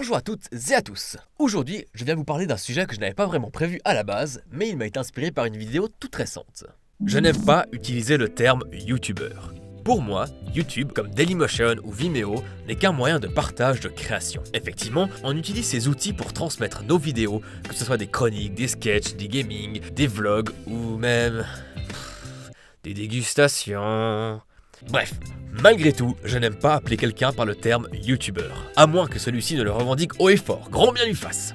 Bonjour à toutes et à tous. Aujourd'hui, je viens vous parler d'un sujet que je n'avais pas vraiment prévu à la base, mais il m'a été inspiré par une vidéo toute récente. Je n'aime pas utiliser le terme youtubeur. Pour moi, YouTube comme Dailymotion ou Vimeo n'est qu'un moyen de partage de création. Effectivement, on utilise ces outils pour transmettre nos vidéos, que ce soit des chroniques, des sketchs, des gaming, des vlogs ou même des dégustations. Bref, malgré tout, je n'aime pas appeler quelqu'un par le terme youtubeur, à moins que celui-ci ne le revendique haut et fort, grand bien lui fasse.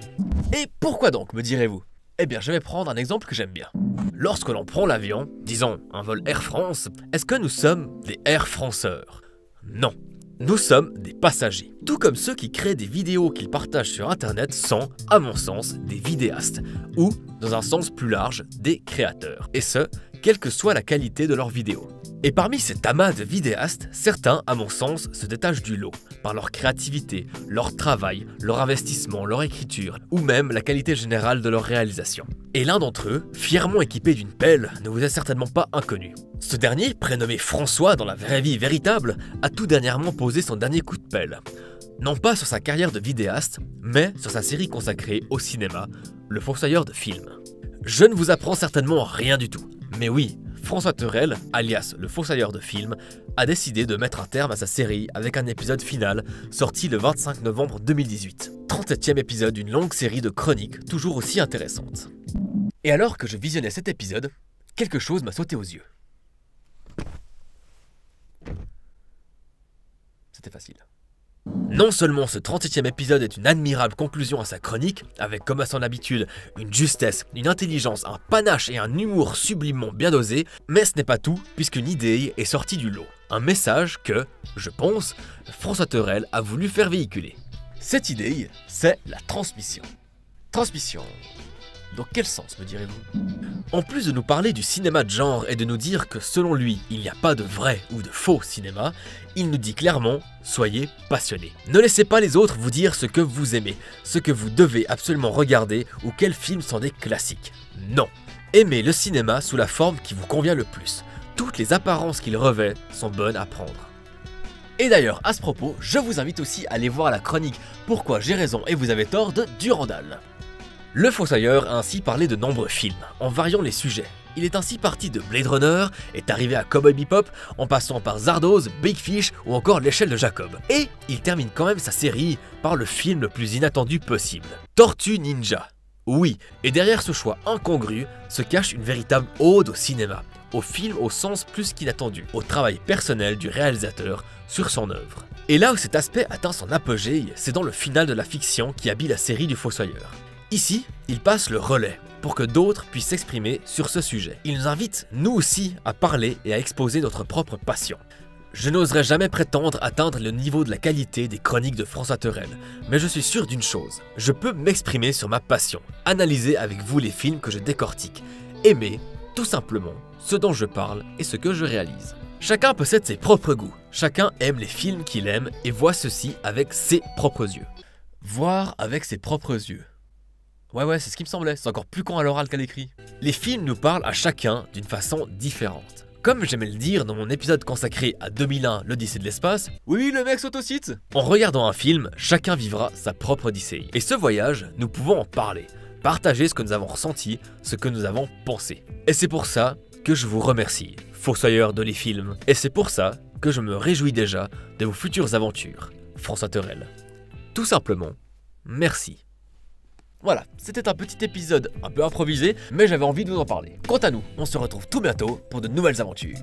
Et pourquoi donc, me direz-vous? Eh bien, je vais prendre un exemple que j'aime bien. Lorsque l'on prend l'avion, disons un vol Air France, est-ce que nous sommes des Air Franceurs? Non. Nous sommes des passagers. Tout comme ceux qui créent des vidéos qu'ils partagent sur internet sont, à mon sens, des vidéastes, ou, dans un sens plus large, des créateurs. Et ce, quelle que soit la qualité de leurs vidéos. Et parmi cet amas de vidéastes, certains, à mon sens, se détachent du lot, par leur créativité, leur travail, leur investissement, leur écriture, ou même la qualité générale de leur réalisation. Et l'un d'entre eux, fièrement équipé d'une pelle, ne vous est certainement pas inconnu. Ce dernier, prénommé François dans la vraie vie véritable, a tout dernièrement posé son dernier coup de pelle. Non pas sur sa carrière de vidéaste, mais sur sa série consacrée au cinéma, Le Fossoyeur de films. Je ne vous apprends certainement rien du tout, mais oui, François Thorel, alias le Fossoyeur de films, a décidé de mettre un terme à sa série avec un épisode final sorti le 25 novembre 2018. 37e épisode d'une longue série de chroniques toujours aussi intéressantes. Et alors que je visionnais cet épisode, quelque chose m'a sauté aux yeux. C'était facile. Non seulement ce 37e épisode est une admirable conclusion à sa chronique, avec comme à son habitude une justesse, une intelligence, un panache et un humour sublimement bien dosé, mais ce n'est pas tout puisqu'une idée est sortie du lot. Un message que, je pense, François Thorel a voulu faire véhiculer. Cette idée, c'est la transmission. Transmission. Dans quel sens, me direz-vous? En plus de nous parler du cinéma de genre et de nous dire que selon lui, il n'y a pas de vrai ou de faux cinéma, il nous dit clairement, soyez passionnés. Ne laissez pas les autres vous dire ce que vous aimez, ce que vous devez absolument regarder ou quels films sont des classiques. Non. Aimez le cinéma sous la forme qui vous convient le plus. Toutes les apparences qu'il revêt sont bonnes à prendre. Et d'ailleurs, à ce propos, je vous invite aussi à aller voir la chronique « Pourquoi j'ai raison et vous avez tort » de Durandal. Le Fossoyeur a ainsi parlé de nombreux films, en variant les sujets. Il est ainsi parti de Blade Runner, est arrivé à Cowboy Bebop, en passant par Zardoz, Big Fish ou encore L'échelle de Jacob. Et il termine quand même sa série par le film le plus inattendu possible, Tortue Ninja. Oui, et derrière ce choix incongru se cache une véritable ode au cinéma, au film au sens plus qu'inattendu, au travail personnel du réalisateur sur son œuvre. Et là où cet aspect atteint son apogée, c'est dans le final de la fiction qui habille la série du Fossoyeur. Ici, il passe le relais pour que d'autres puissent s'exprimer sur ce sujet. Il nous invite, nous aussi, à parler et à exposer notre propre passion. Je n'oserais jamais prétendre atteindre le niveau de la qualité des chroniques de François Thorel, mais je suis sûr d'une chose, je peux m'exprimer sur ma passion, analyser avec vous les films que je décortique, aimer, tout simplement, ce dont je parle et ce que je réalise. Chacun possède ses propres goûts, chacun aime les films qu'il aime et voit ceci avec ses propres yeux. Voir avec ses propres yeux. Ouais, c'est ce qui me semblait, c'est encore plus con à l'oral qu'à l'écrit. Les films nous parlent à chacun d'une façon différente. Comme j'aimais le dire dans mon épisode consacré à 2001, l'Odyssée de l'espace, oui, le mec s'autocite. En regardant un film, chacun vivra sa propre Odyssée. Et ce voyage, nous pouvons en parler, partager ce que nous avons ressenti, ce que nous avons pensé. Et c'est pour ça que je vous remercie, Fossoyeur de les films. Et c'est pour ça que je me réjouis déjà de vos futures aventures, François Thorel. Tout simplement, merci. Voilà, c'était un petit épisode un peu improvisé, mais j'avais envie de vous en parler. Quant à nous, on se retrouve tout bientôt pour de nouvelles aventures.